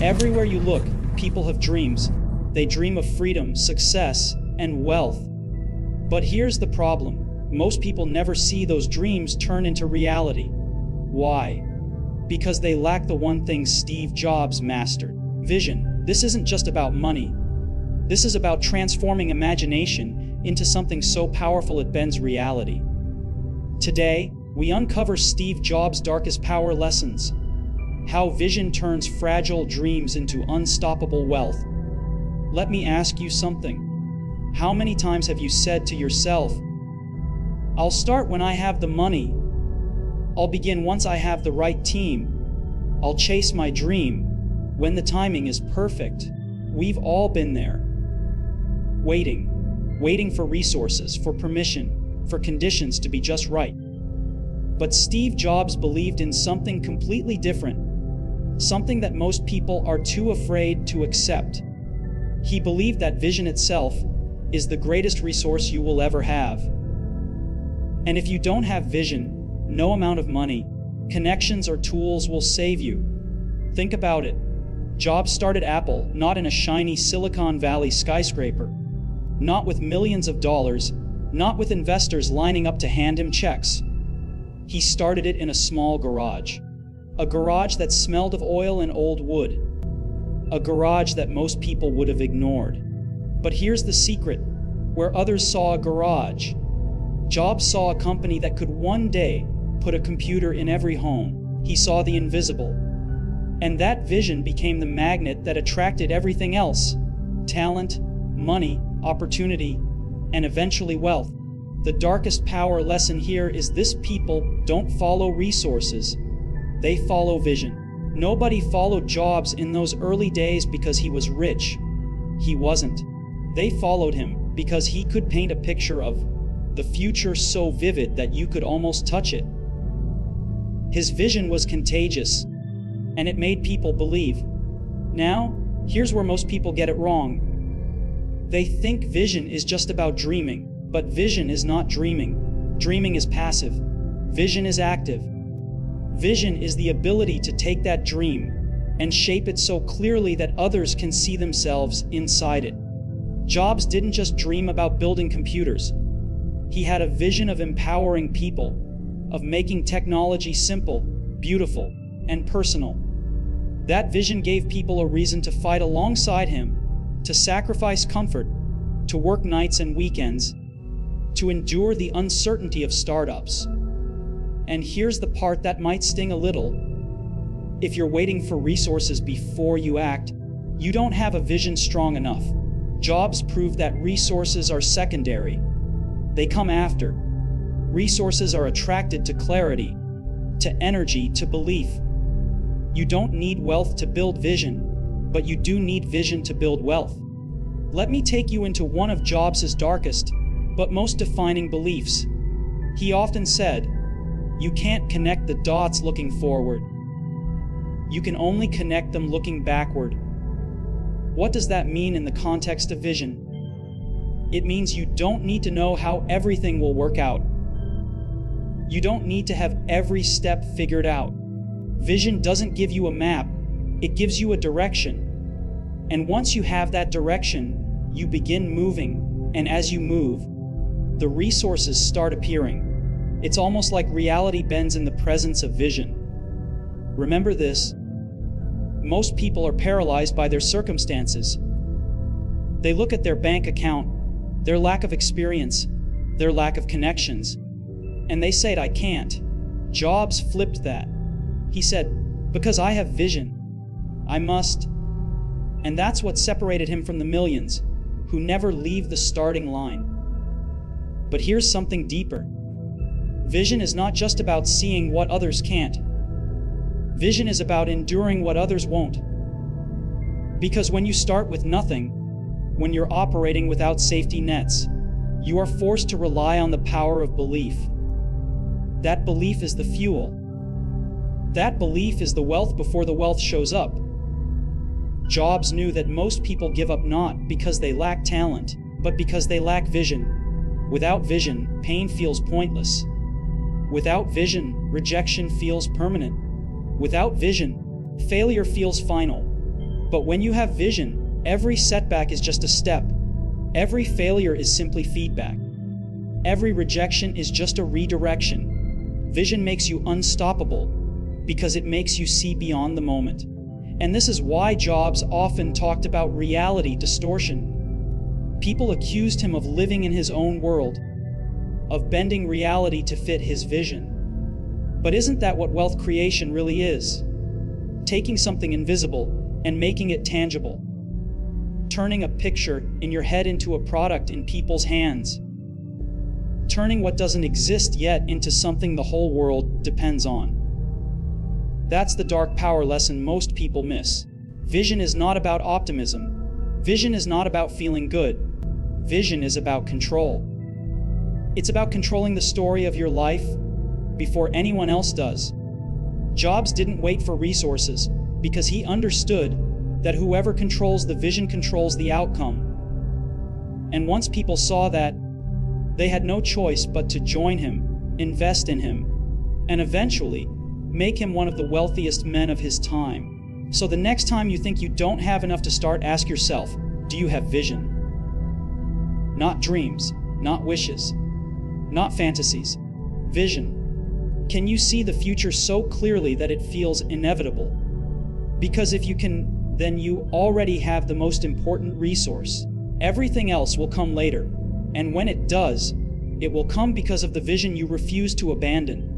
Everywhere you look, people have dreams. They dream of freedom, success, and wealth. But here's the problem. Most people never see those dreams turn into reality. Why? Because they lack the one thing Steve Jobs mastered: vision. This isn't just about money. This is about transforming imagination into something so powerful it bends reality. Today, we uncover Steve Jobs' darkest power lessons. How vision turns fragile dreams into unstoppable wealth. Let me ask you something. How many times have you said to yourself, "I'll start when I have the money. I'll begin once I have the right team. I'll chase my dream when the timing is perfect"? We've all been there. Waiting for resources, for permission, for conditions to be just right. But Steve Jobs believed in something completely different, something that most people are too afraid to accept. He believed that vision itself is the greatest resource you will ever have. And if you don't have vision, no amount of money, connections, or tools will save you. Think about it. Jobs started Apple not in a shiny Silicon Valley skyscraper, not with millions of dollars, not with investors lining up to hand him checks. He started it in a small garage. A garage that smelled of oil and old wood. A garage that most people would have ignored. But here's the secret. Where others saw a garage, Jobs saw a company that could one day put a computer in every home. He saw the invisible. And that vision became the magnet that attracted everything else: talent, money, opportunity, and eventually wealth. The darkest power lesson here is this: people don't follow resources, they follow vision. Nobody followed Jobs in those early days because he was rich. He wasn't. They followed him because he could paint a picture of the future so vivid that you could almost touch it. His vision was contagious, and it made people believe. Now, here's where most people get it wrong. They think vision is just about dreaming, but vision is not dreaming. Dreaming is passive. Vision is active. Vision is the ability to take that dream and shape it so clearly that others can see themselves inside it. Jobs didn't just dream about building computers. He had a vision of empowering people, of making technology simple, beautiful, and personal. That vision gave people a reason to fight alongside him, to sacrifice comfort, to work nights and weekends, to endure the uncertainty of startups. And here's the part that might sting a little. If you're waiting for resources before you act, you don't have a vision strong enough. Jobs proved that resources are secondary. They come after. Resources are attracted to clarity, to energy, to belief. You don't need wealth to build vision, but you do need vision to build wealth. Let me take you into one of Jobs' darkest, but most defining beliefs. He often said, "You can't connect the dots looking forward. You can only connect them looking backward." What does that mean in the context of vision? It means you don't need to know how everything will work out. You don't need to have every step figured out. Vision doesn't give you a map, it gives you a direction. And once you have that direction, you begin moving, and as you move, the resources start appearing. It's almost like reality bends in the presence of vision. Remember this: most people are paralyzed by their circumstances. They look at their bank account, their lack of experience, their lack of connections, and they say, "I can't." Jobs flipped that. He said, "Because I have vision, I must." And that's what separated him from the millions who never leave the starting line. But here's something deeper. Vision is not just about seeing what others can't. Vision is about enduring what others won't. Because when you start with nothing, when you're operating without safety nets, you are forced to rely on the power of belief. That belief is the fuel. That belief is the wealth before the wealth shows up. Jobs knew that most people give up not because they lack talent, but because they lack vision. Without vision, pain feels pointless. Without vision, rejection feels permanent. Without vision, failure feels final. But when you have vision, every setback is just a step. Every failure is simply feedback. Every rejection is just a redirection. Vision makes you unstoppable because it makes you see beyond the moment. And this is why Jobs often talked about reality distortion. People accused him of living in his own world, of bending reality to fit his vision. But isn't that what wealth creation really is? Taking something invisible and making it tangible. Turning a picture in your head into a product in people's hands. Turning what doesn't exist yet into something the whole world depends on. That's the dark power lesson most people miss. Vision is not about optimism. Vision is not about feeling good. Vision is about control. It's about controlling the story of your life before anyone else does. Jobs didn't wait for resources because he understood that whoever controls the vision controls the outcome. And once people saw that, they had no choice but to join him, invest in him, and eventually make him one of the wealthiest men of his time. So the next time you think you don't have enough to start, ask yourself, do you have vision? Not dreams, not wishes, not fantasies. Vision. Can you see the future so clearly that it feels inevitable? Because if you can, then you already have the most important resource. Everything else will come later. And when it does, it will come because of the vision you refuse to abandon.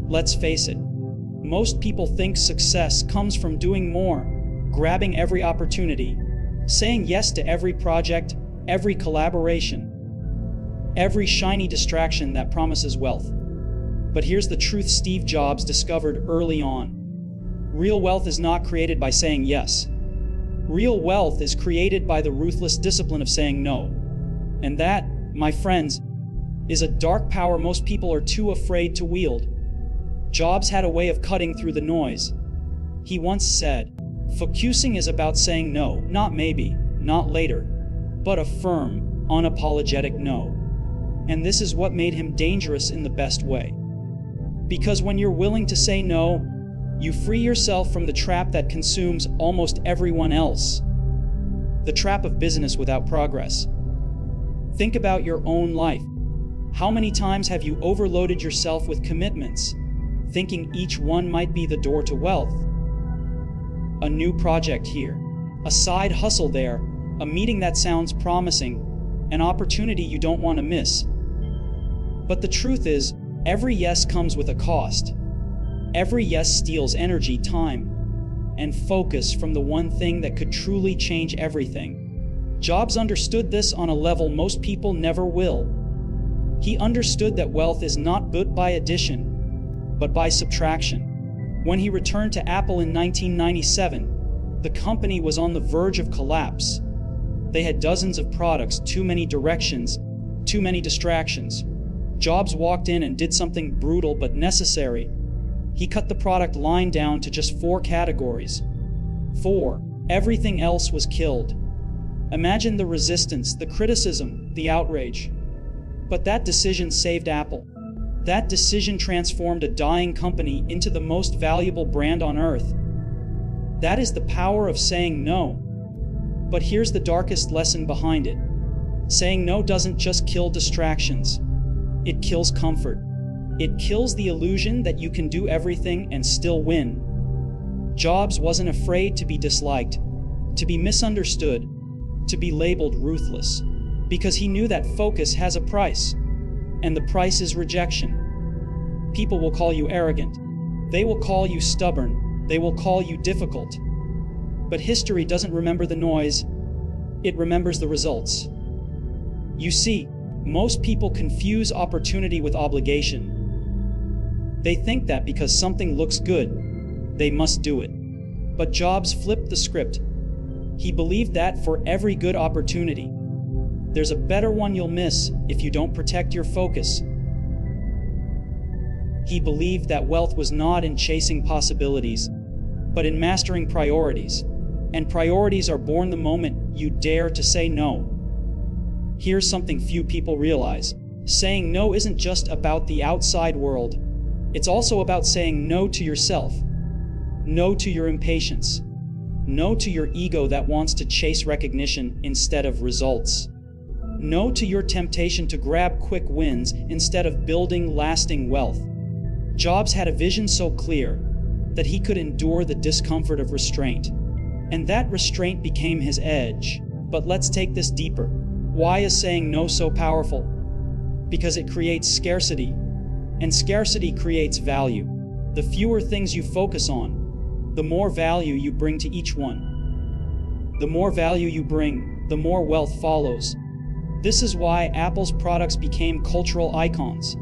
Let's face it, most people think success comes from doing more, grabbing every opportunity, saying yes to every project, every collaboration, every shiny distraction that promises wealth. But here's the truth Steve Jobs discovered early on. Real wealth is not created by saying yes. Real wealth is created by the ruthless discipline of saying no. And that, my friends, is a dark power most people are too afraid to wield. Jobs had a way of cutting through the noise. He once said, "Focusing is about saying no, not maybe, not later, but a firm, unapologetic no." And this is what made him dangerous in the best way. Because when you're willing to say no, you free yourself from the trap that consumes almost everyone else. The trap of business without progress. Think about your own life. How many times have you overloaded yourself with commitments, thinking each one might be the door to wealth? A new project here, a side hustle there, a meeting that sounds promising, an opportunity you don't want to miss. But the truth is, every yes comes with a cost. Every yes steals energy, time, and focus from the one thing that could truly change everything. Jobs understood this on a level most people never will. He understood that wealth is not built by addition, but by subtraction. When he returned to Apple in 1997, the company was on the verge of collapse. They had dozens of products, too many directions, too many distractions. Jobs walked in and did something brutal but necessary. He cut the product line down to just 4 categories. 4. Everything else was killed. Imagine the resistance, the criticism, the outrage. But that decision saved Apple. That decision transformed a dying company into the most valuable brand on earth. That is the power of saying no. But here's the darkest lesson behind it. Saying no doesn't just kill distractions. It kills comfort. It kills the illusion that you can do everything and still win. Jobs wasn't afraid to be disliked, to be misunderstood, to be labeled ruthless, because he knew that focus has a price, and the price is rejection. People will call you arrogant. They will call you stubborn. They will call you difficult. But history doesn't remember the noise. It remembers the results. You see, most people confuse opportunity with obligation. They think that because something looks good, they must do it. But Jobs flipped the script. He believed that for every good opportunity, there's a better one you'll miss if you don't protect your focus. He believed that wealth was not in chasing possibilities, but in mastering priorities. And priorities are born the moment you dare to say no. Here's something few people realize. Saying no isn't just about the outside world. It's also about saying no to yourself. No to your impatience. No to your ego that wants to chase recognition instead of results. No to your temptation to grab quick wins instead of building lasting wealth. Jobs had a vision so clear that he could endure the discomfort of restraint. And that restraint became his edge. But let's take this deeper. Why is saying no so powerful? Because it creates scarcity, and scarcity creates value. The fewer things you focus on, the more value you bring to each one. The more value you bring, the more wealth follows. This is why Apple's products became cultural icons.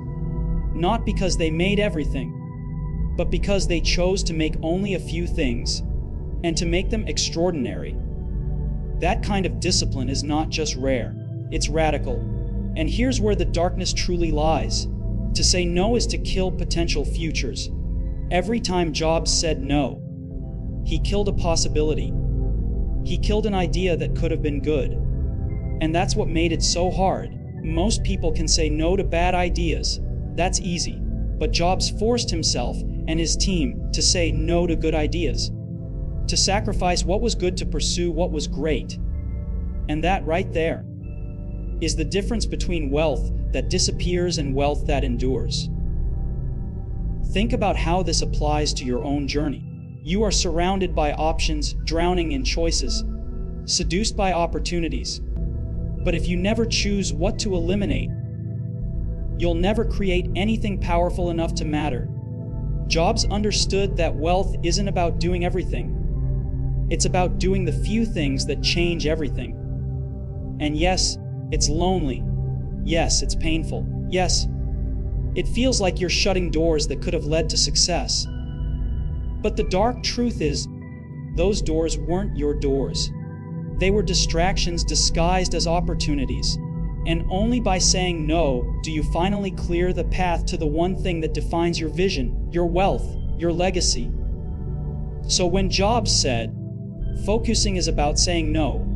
Not because they made everything, but because they chose to make only a few things, and to make them extraordinary. That kind of discipline is not just rare, it's radical. And here's where the darkness truly lies. To say no is to kill potential futures. Every time Jobs said no, he killed a possibility. He killed an idea that could have been good. And that's what made it so hard. Most people can say no to bad ideas. That's easy. But Jobs forced himself and his team to say no to good ideas. To sacrifice what was good to pursue what was great. And that right there is the difference between wealth that disappears and wealth that endures. Think about how this applies to your own journey. You are surrounded by options, drowning in choices, seduced by opportunities. But if you never choose what to eliminate, you'll never create anything powerful enough to matter. Jobs understood that wealth isn't about doing everything. It's about doing the few things that change everything. And yes, it's lonely. Yes, it's painful. Yes, it feels like you're shutting doors that could have led to success. But the dark truth is, those doors weren't your doors. They were distractions disguised as opportunities. And only by saying no do you finally clear the path to the one thing that defines your vision, your wealth, your legacy. So when Jobs said, "Focusing is about saying no,"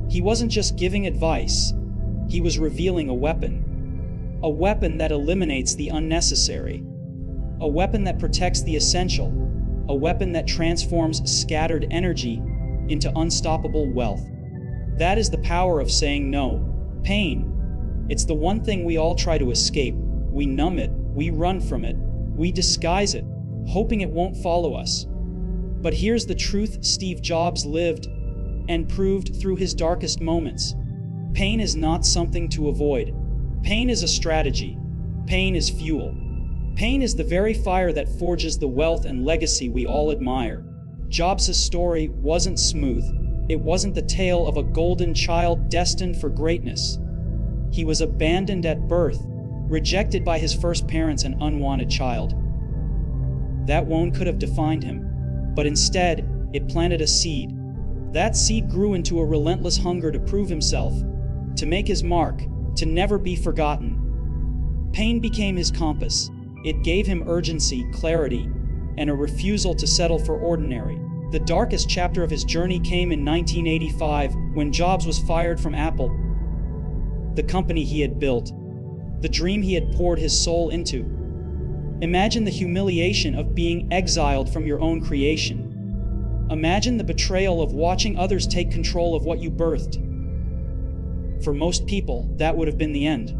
he wasn't just giving advice, he was revealing a weapon. A weapon that eliminates the unnecessary. A weapon that protects the essential. A weapon that transforms scattered energy into unstoppable wealth. That is the power of saying no. Pain. It's the one thing we all try to escape. We numb it, we run from it, we disguise it, hoping it won't follow us. But here's the truth Steve Jobs lived and proved through his darkest moments. Pain is not something to avoid. Pain is a strategy. Pain is fuel. Pain is the very fire that forges the wealth and legacy we all admire. Jobs' story wasn't smooth. It wasn't the tale of a golden child destined for greatness. He was abandoned at birth, rejected by his first parents, an unwanted child. That wound could have defined him, but instead, it planted a seed. That seed grew into a relentless hunger to prove himself, to make his mark, to never be forgotten. Pain became his compass. It gave him urgency, clarity, and a refusal to settle for ordinary. The darkest chapter of his journey came in 1985 when Jobs was fired from Apple, the company he had built, the dream he had poured his soul into. Imagine the humiliation of being exiled from your own creation. Imagine the betrayal of watching others take control of what you birthed. For most people, that would have been the end.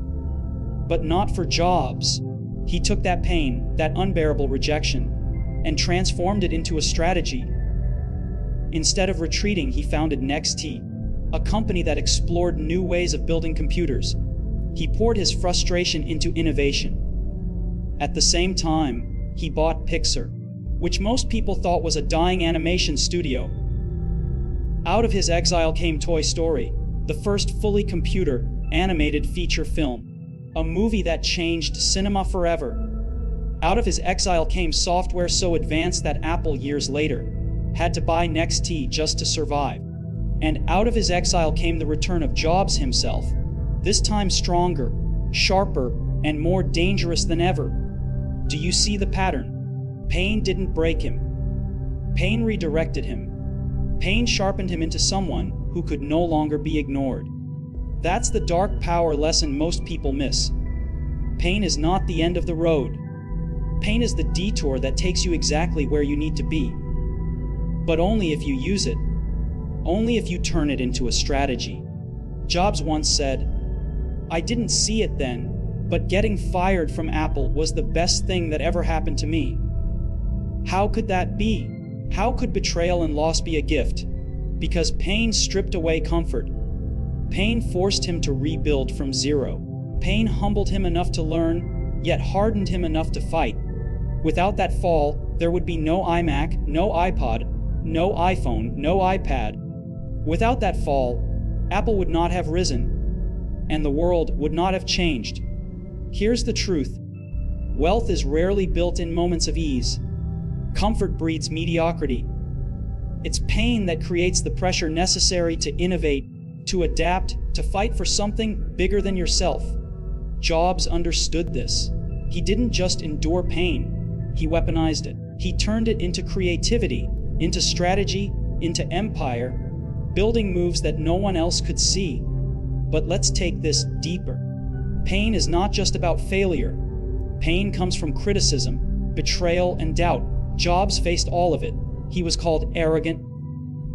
But not for Jobs. He took that pain, that unbearable rejection, and transformed it into a strategy. Instead of retreating, he founded NextT, a company that explored new ways of building computers. He poured his frustration into innovation. At the same time, he bought Pixar, which most people thought was a dying animation studio. Out of his exile came Toy Story, the first fully computer-animated feature film, a movie that changed cinema forever. Out of his exile came software so advanced that Apple, years later, had to buy NextT just to survive. And out of his exile came the return of Jobs himself, this time stronger, sharper, and more dangerous than ever. Do you see the pattern? Pain didn't break him. Pain redirected him. Pain sharpened him into someone who could no longer be ignored. That's the dark power lesson most people miss. Pain is not the end of the road. Pain is the detour that takes you exactly where you need to be. But only if you use it only if you turn it into a strategy. Jobs once said, "I didn't see it then, but getting fired from Apple was the best thing that ever happened to me." How could that be? How could betrayal and loss be a gift? Because pain stripped away comfort. Pain forced him to rebuild from zero. Pain humbled him enough to learn, yet hardened him enough to fight. Without that fall, there would be no iMac, no iPod, no iPhone, no iPad. Without that fall, Apple would not have risen, and the world would not have changed. Here's the truth. Wealth is rarely built in moments of ease. Comfort breeds mediocrity. It's pain that creates the pressure necessary to innovate, to adapt, to fight for something bigger than yourself. Jobs understood this. He didn't just endure pain, he weaponized it. He turned it into creativity, into strategy, into empire, building moves that no one else could see. But let's take this deeper. Pain is not just about failure. Pain comes from criticism, betrayal, and doubt. Jobs faced all of it. He was called arrogant,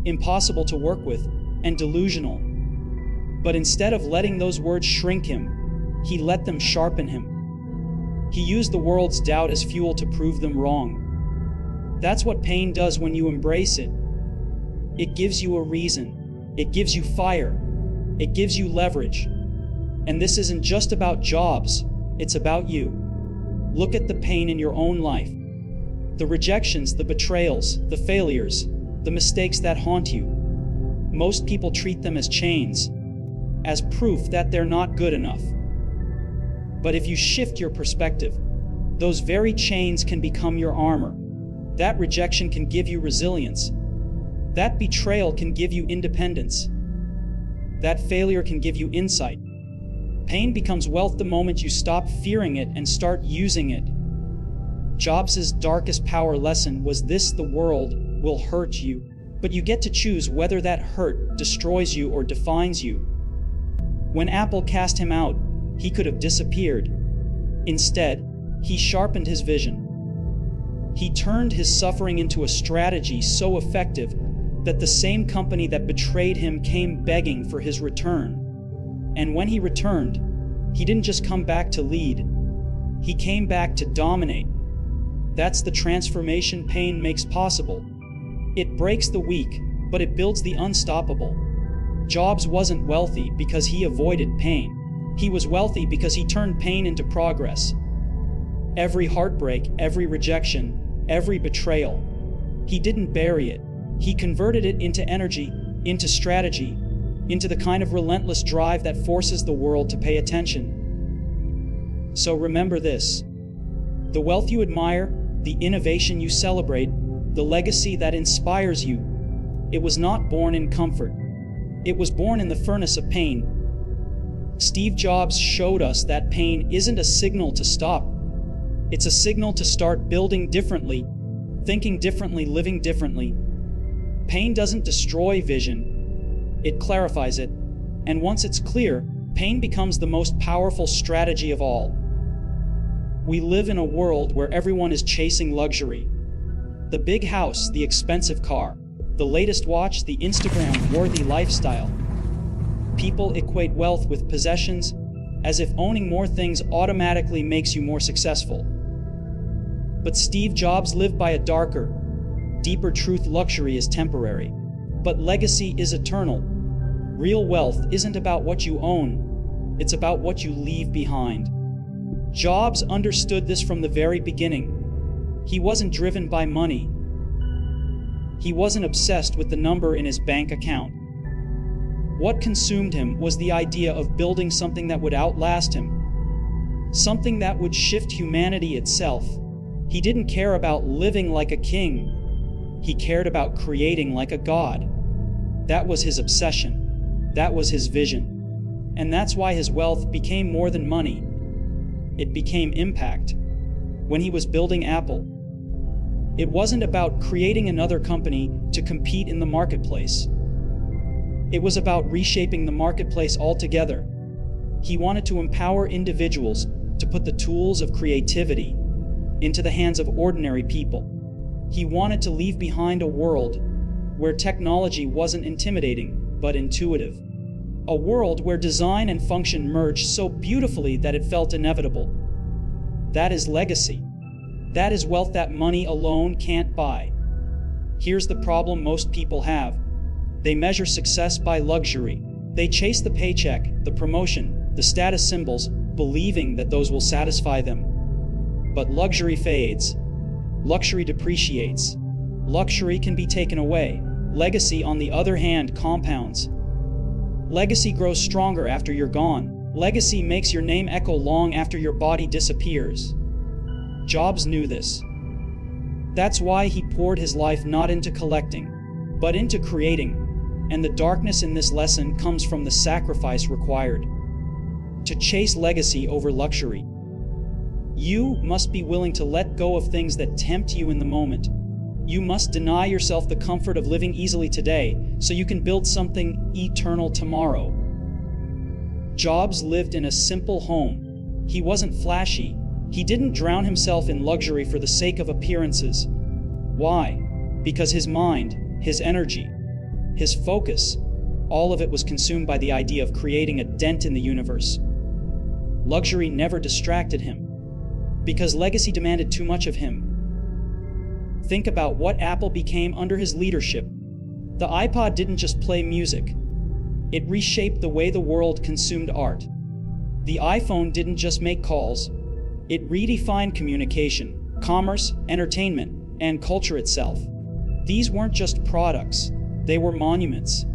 impossible to work with, and delusional. But instead of letting those words shrink him, he let them sharpen him. He used the world's doubt as fuel to prove them wrong. That's what pain does when you embrace it. It gives you a reason. It gives you fire. It gives you leverage. And this isn't just about jobs, it's about you. Look at the pain in your own life. The rejections, the betrayals, the failures, the mistakes that haunt you. Most people treat them as chains, as proof that they're not good enough. But if you shift your perspective, those very chains can become your armor. That rejection can give you resilience. That betrayal can give you independence. That failure can give you insight. Pain becomes wealth the moment you stop fearing it and start using it. Jobs' darkest power lesson was this: the world will hurt you, but you get to choose whether that hurt destroys you or defines you. When Apple cast him out, he could have disappeared. Instead, he sharpened his vision. He turned his suffering into a strategy so effective that the same company that betrayed him came begging for his return. And when he returned, he didn't just come back to lead. He came back to dominate. That's the transformation pain makes possible. It breaks the weak, but it builds the unstoppable. Jobs wasn't wealthy because he avoided pain. He was wealthy because he turned pain into progress. Every heartbreak, every rejection, every betrayal, he didn't bury it. He converted it into energy, into strategy, into the kind of relentless drive that forces the world to pay attention. So remember this: the wealth you admire, the innovation you celebrate, the legacy that inspires you, it was not born in comfort. It was born in the furnace of pain. Steve Jobs showed us that pain isn't a signal to stop. It's a signal to start building differently, thinking differently, living differently. Pain doesn't destroy vision, it clarifies it. And once it's clear, pain becomes the most powerful strategy of all. We live in a world where everyone is chasing luxury. The big house, the expensive car, the latest watch, the Instagram-worthy lifestyle. People equate wealth with possessions, as if owning more things automatically makes you more successful. But Steve Jobs lived by a darker, deeper truth: luxury is temporary, but legacy is eternal. Real wealth isn't about what you own, it's about what you leave behind. Jobs understood this from the very beginning. He wasn't driven by money. He wasn't obsessed with the number in his bank account. What consumed him was the idea of building something that would outlast him, something that would shift humanity itself. He didn't care about living like a king. He cared about creating like a god. That was his obsession. That was his vision. And that's why his wealth became more than money. It became impact. When he was building Apple, it wasn't about creating another company to compete in the marketplace. It was about reshaping the marketplace altogether. He wanted to empower individuals to put the tools of creativity into the hands of ordinary people. He wanted to leave behind a world where technology wasn't intimidating, but intuitive. A world where design and function merged so beautifully that it felt inevitable. That is legacy. That is wealth that money alone can't buy. Here's the problem most people have. They measure success by luxury. They chase the paycheck, the promotion, the status symbols, believing that those will satisfy them. But luxury fades. Luxury depreciates. Luxury can be taken away. Legacy, on the other hand, compounds. Legacy grows stronger after you're gone. Legacy makes your name echo long after your body disappears. Jobs knew this. That's why he poured his life not into collecting, but into creating. And the darkness in this lesson comes from the sacrifice required to chase legacy over luxury. You must be willing to let go of things that tempt you in the moment. You must deny yourself the comfort of living easily today so you can build something eternal tomorrow. Jobs lived in a simple home. He wasn't flashy. He didn't drown himself in luxury for the sake of appearances. Why? Because his mind, his energy, his focus, all of it was consumed by the idea of creating a dent in the universe. Luxury never distracted him, because legacy demanded too much of him. Think about what Apple became under his leadership. The iPod didn't just play music. It reshaped the way the world consumed art. The iPhone didn't just make calls. It redefined communication, commerce, entertainment, and culture itself. These weren't just products. They were monuments.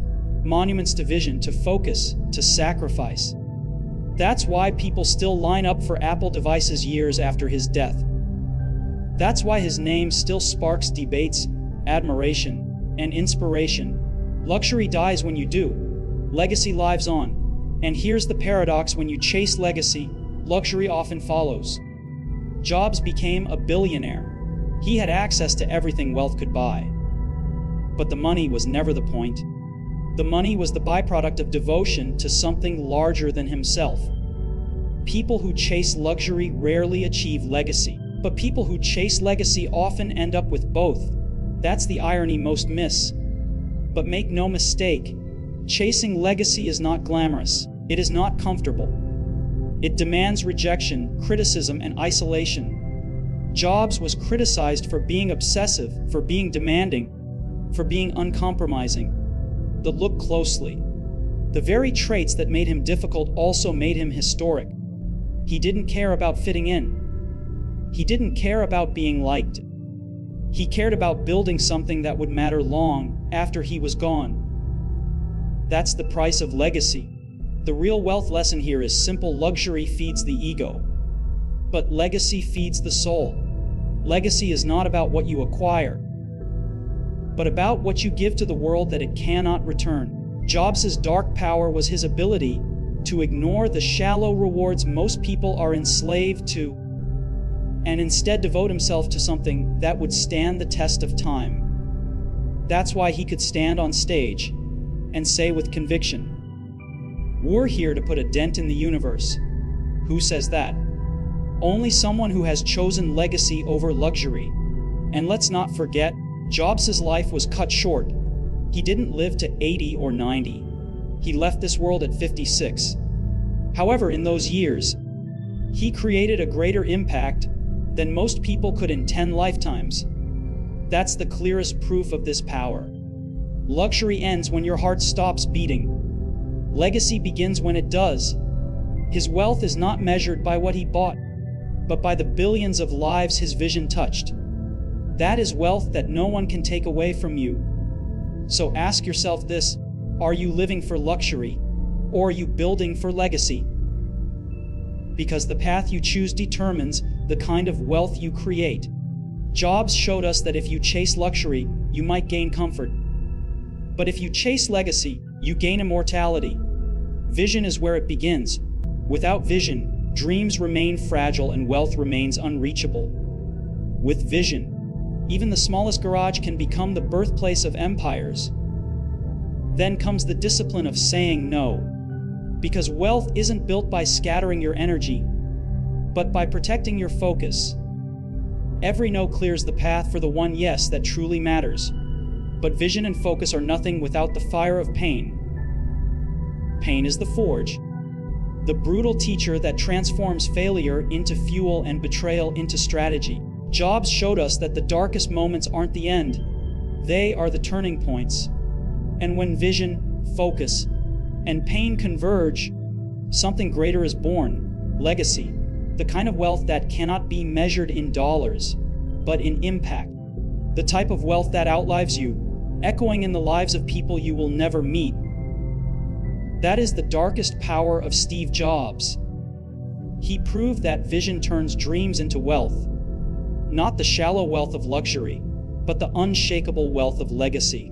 Monuments to vision, to focus, to sacrifice. That's why people still line up for Apple devices years after his death. That's why his name still sparks debates, admiration, and inspiration. Luxury dies when you do. Legacy lives on. And here's the paradox: when you chase legacy, luxury often follows. Jobs became a billionaire. He had access to everything wealth could buy. But the money was never the point. The money was the byproduct of devotion to something larger than himself. People who chase luxury rarely achieve legacy, but people who chase legacy often end up with both. That's the irony most miss. But make no mistake, chasing legacy is not glamorous. It is not comfortable. It demands rejection, criticism, and isolation. Jobs was criticized for being obsessive, for being demanding, for being uncompromising. But look closely. The very traits that made him difficult also made him historic. He didn't care about fitting in. He didn't care about being liked. He cared about building something that would matter long after he was gone. That's the price of legacy. The real wealth lesson here is simple: luxury feeds the ego, but legacy feeds the soul. Legacy is not about what you acquire, but about what you give to the world that it cannot return. Jobs' dark power was his ability to ignore the shallow rewards most people are enslaved to, and instead devote himself to something that would stand the test of time. That's why he could stand on stage and say with conviction, "We're here to put a dent in the universe." Who says that? Only someone who has chosen legacy over luxury. And let's not forget, Jobs' life was cut short. He didn't live to 80 or 90. He left this world at 56. However, in those years, he created a greater impact than most people could in 10 lifetimes. That's the clearest proof of this power. Luxury ends when your heart stops beating. Legacy begins when it does. His wealth is not measured by what he bought, but by the billions of lives his vision touched. That is wealth that no one can take away from you. So ask yourself this: are you living for luxury, or are you building for legacy? Because the path you choose determines the kind of wealth you create. Jobs showed us that if you chase luxury, you might gain comfort. But if you chase legacy, you gain immortality. Vision is where it begins. Without vision, dreams remain fragile and wealth remains unreachable. With vision, even the smallest garage can become the birthplace of empires. Then comes the discipline of saying no. Because wealth isn't built by scattering your energy, but by protecting your focus. Every no clears the path for the one yes that truly matters. But vision and focus are nothing without the fire of pain. Pain is the forge, the brutal teacher that transforms failure into fuel and betrayal into strategy. Jobs showed us that the darkest moments aren't the end. They are the turning points. And when vision, focus, and pain converge, something greater is born. Legacy, the kind of wealth that cannot be measured in dollars, but in impact. The type of wealth that outlives you, echoing in the lives of people you will never meet. That is the darkest power of Steve Jobs. He proved that vision turns dreams into wealth. Not the shallow wealth of luxury, but the unshakable wealth of legacy.